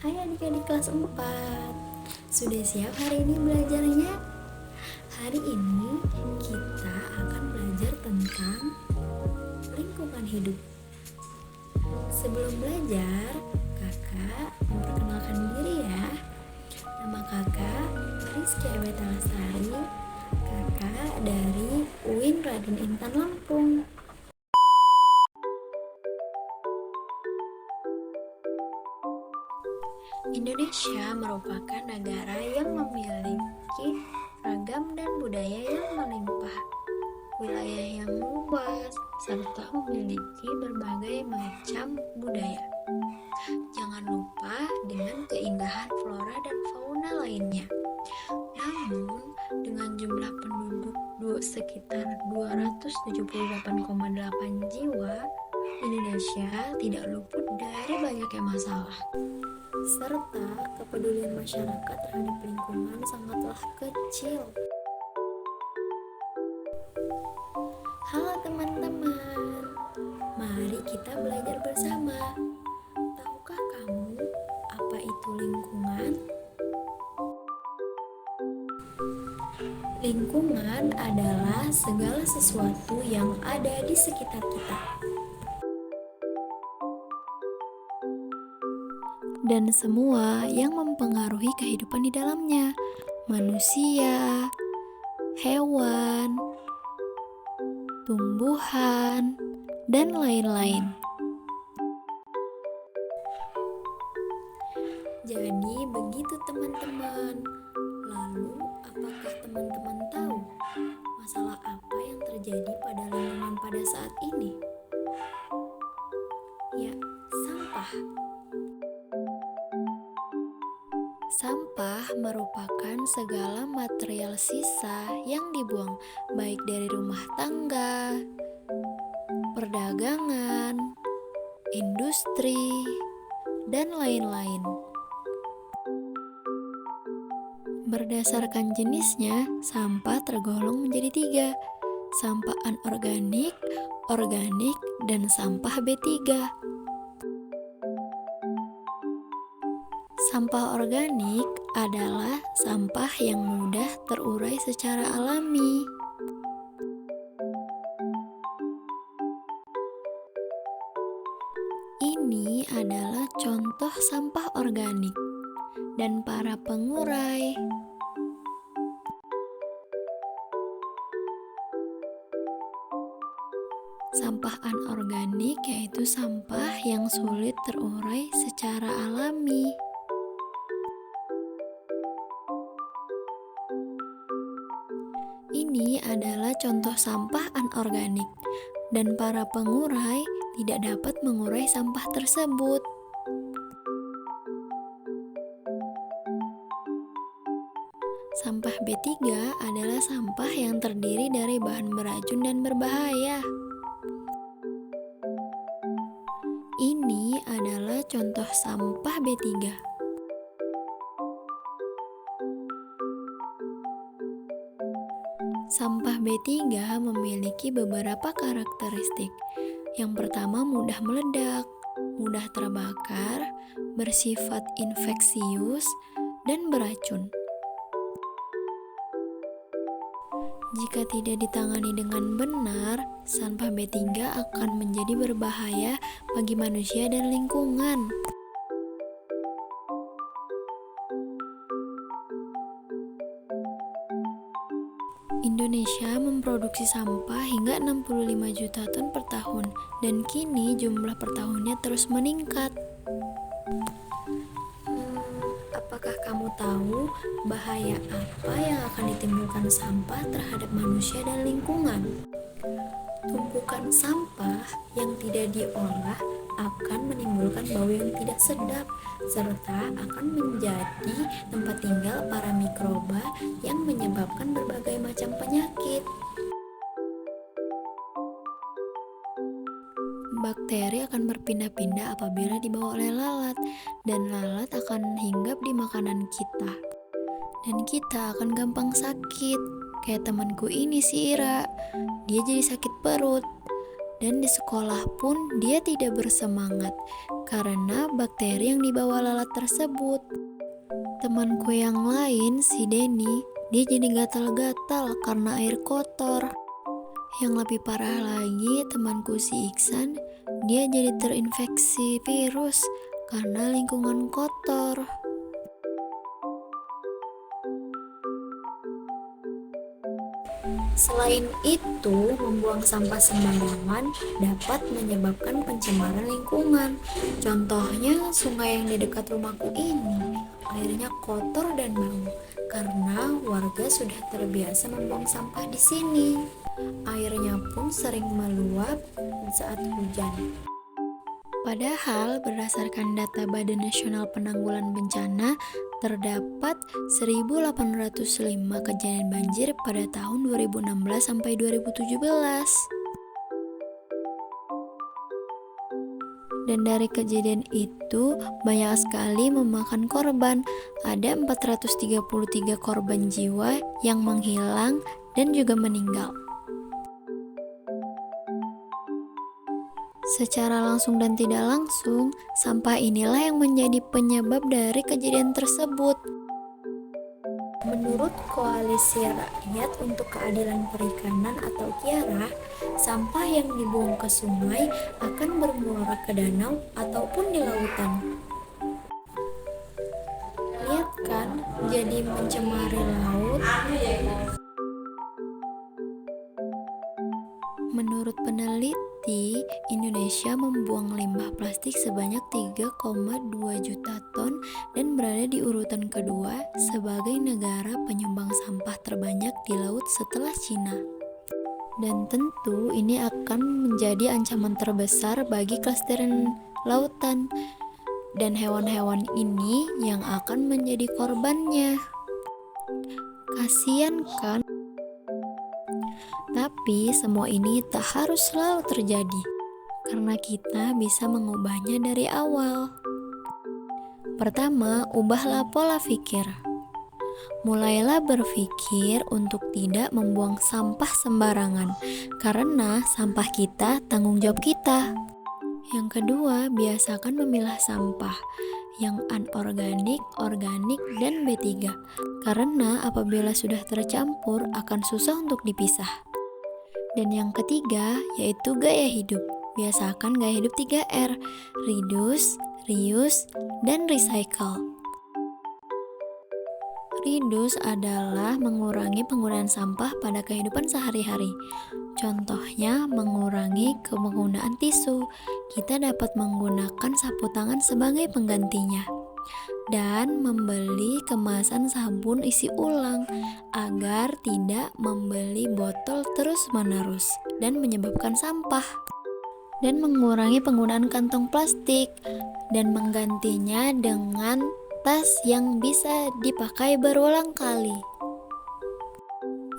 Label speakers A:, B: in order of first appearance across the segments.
A: Hai adik-adik kelas 4. Sudah siap hari ini belajarnya? Hari ini kita akan belajar tentang lingkungan hidup. Sebelum belajar, kakak memperkenalkan diri ya. Nama kakak Rizky Aweta Lestari. Kakak dari UIN Raden Intan Lampung. Indonesia merupakan negara yang memiliki ragam dan budaya yang melimpah, wilayah yang luas, serta memiliki berbagai macam budaya. Jangan lupa dengan keindahan flora dan fauna lainnya. Namun, dengan jumlah penduduk sekitar 278,8 jiwa, Indonesia tidak luput dari banyaknya masalah, serta kepedulian masyarakat terhadap lingkungan sangatlah kecil. Halo teman-teman, mari kita belajar bersama. Tahukah kamu apa itu lingkungan? Lingkungan adalah segala sesuatu yang ada di sekitar kita, dan semua yang mempengaruhi kehidupan di dalamnya, manusia, hewan, tumbuhan, dan lain-lain. Jadi begitu teman-teman. Lalu apakah teman-teman tahu masalah apa yang terjadi pada lingkungan pada saat ini? Ya, sampah. Sampah merupakan segala material sisa yang dibuang, baik dari rumah tangga, perdagangan, industri, dan lain-lain. Berdasarkan jenisnya, sampah tergolong menjadi 3, sampah anorganik, organik, dan sampah B3. Sampah organik adalah sampah yang mudah terurai secara alami. Ini adalah contoh sampah organik dan para pengurai. Sampah anorganik yaitu sampah yang sulit terurai secara alami. Ini adalah contoh sampah anorganik, dan para pengurai tidak dapat mengurai sampah tersebut. Sampah B3 adalah sampah yang terdiri dari bahan beracun dan berbahaya. Ini adalah contoh sampah B3. Sampah B3 memiliki beberapa karakteristik. Yang pertama, mudah meledak, mudah terbakar, bersifat infeksius, dan beracun. Jika tidak ditangani dengan benar, sampah B3 akan menjadi berbahaya bagi manusia dan lingkungan. Indonesia memproduksi sampah hingga 65 juta ton per tahun, dan kini jumlah per tahunnya terus meningkat. Apakah kamu tahu bahaya apa yang akan ditimbulkan sampah terhadap manusia dan lingkungan? Tumpukan sampah yang tidak diolah akan menimbulkan bau yang tidak sedap, serta akan menjadi tempat tinggal para mikroba yang menyebabkan berbagai macam penyakit. Bakteri akan berpindah-pindah apabila dibawa oleh lalat, dan lalat akan hinggap di makanan kita. Dan kita akan gampang sakit. Kayak temanku ini si Ira, dia jadi sakit perut. Dan di sekolah pun dia tidak bersemangat karena bakteri yang dibawa lalat tersebut. Temanku yang lain, si Denny, dia jadi gatal-gatal karena air kotor. Yang lebih parah lagi, temanku si Iksan, dia jadi terinfeksi virus karena lingkungan kotor. Selain itu, membuang sampah sembarangan dapat menyebabkan pencemaran lingkungan. Contohnya, sungai yang di dekat rumahku ini, airnya kotor dan bau karena warga sudah terbiasa membuang sampah di sini. Airnya pun sering meluap saat hujan. Padahal berdasarkan data Badan Nasional Penanggulangan Bencana, terdapat 1.805 kejadian banjir pada tahun 2016 sampai 2017. Dan dari kejadian itu banyak sekali memakan korban. Ada 433 korban jiwa yang menghilang dan juga meninggal. Secara langsung dan tidak langsung, sampah inilah yang menjadi penyebab dari kejadian tersebut. Menurut Koalisi Rakyat untuk Keadilan Perikanan atau KIARA, sampah yang dibuang ke sungai akan bermuara ke danau ataupun di lautan. Lihat kan, jadi mencemari laut. Menurut peneliti, Indonesia membuang limbah plastik sebanyak 3,2 juta ton dan berada di urutan kedua sebagai negara penyumbang sampah terbanyak di laut setelah Cina. Dan tentu ini akan menjadi ancaman terbesar bagi kelestarian lautan dan hewan-hewan ini yang akan menjadi korbannya. Kasian kan? Tapi semua ini tak harus selalu terjadi, karena kita bisa mengubahnya dari awal. Pertama, ubahlah pola pikir. Mulailah berpikir untuk tidak membuang sampah sembarangan, karena sampah kita tanggung jawab kita. Yang kedua, biasakan memilah sampah yang anorganik, organik, dan B3, karena apabila sudah tercampur akan susah untuk dipisah. Dan yang ketiga, yaitu gaya hidup. Biasakan gaya hidup 3R, reduce, reuse, dan recycle. Reduce adalah mengurangi penggunaan sampah pada kehidupan sehari-hari. Contohnya, mengurangi penggunaan tisu. Kita dapat menggunakan sapu tangan sebagai penggantinya. Dan membeli kemasan sabun isi ulang agar tidak membeli botol terus-menerus dan menyebabkan sampah. Dan mengurangi penggunaan kantong plastik dan menggantinya dengan tas yang bisa dipakai berulang kali.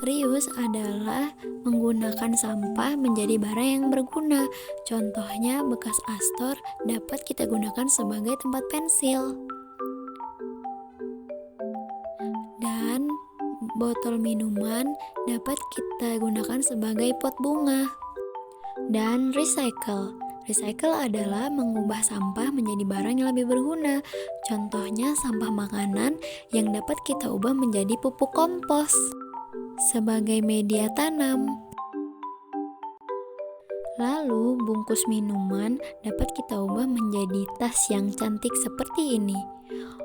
A: Reuse adalah menggunakan sampah menjadi barang yang berguna. Contohnya, bekas astor dapat kita gunakan sebagai tempat pensil. Dan botol minuman dapat kita gunakan sebagai pot bunga. Dan recycle. Recycle adalah mengubah sampah menjadi barang yang lebih berguna. Contohnya sampah makanan yang dapat kita ubah menjadi pupuk kompos sebagai media tanam. Lalu bungkus minuman dapat kita ubah menjadi tas yang cantik seperti ini.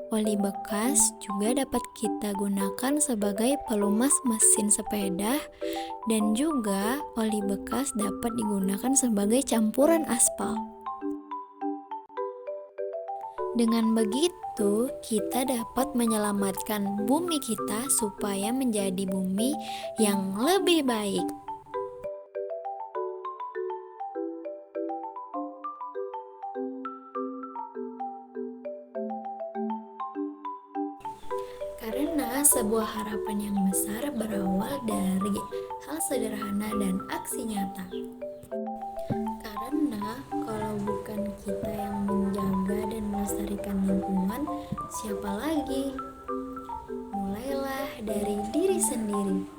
A: Oli bekas juga dapat kita gunakan sebagai pelumas mesin sepeda, dan juga oli bekas dapat digunakan sebagai campuran aspal. Dengan begitu, kita dapat menyelamatkan bumi kita supaya menjadi bumi yang lebih baik. Karena sebuah harapan yang besar berawal dari hal sederhana dan aksi nyata. Karena kalau bukan kita yang menjaga dan melestarikan lingkungan, siapa lagi? Mulailah dari diri sendiri.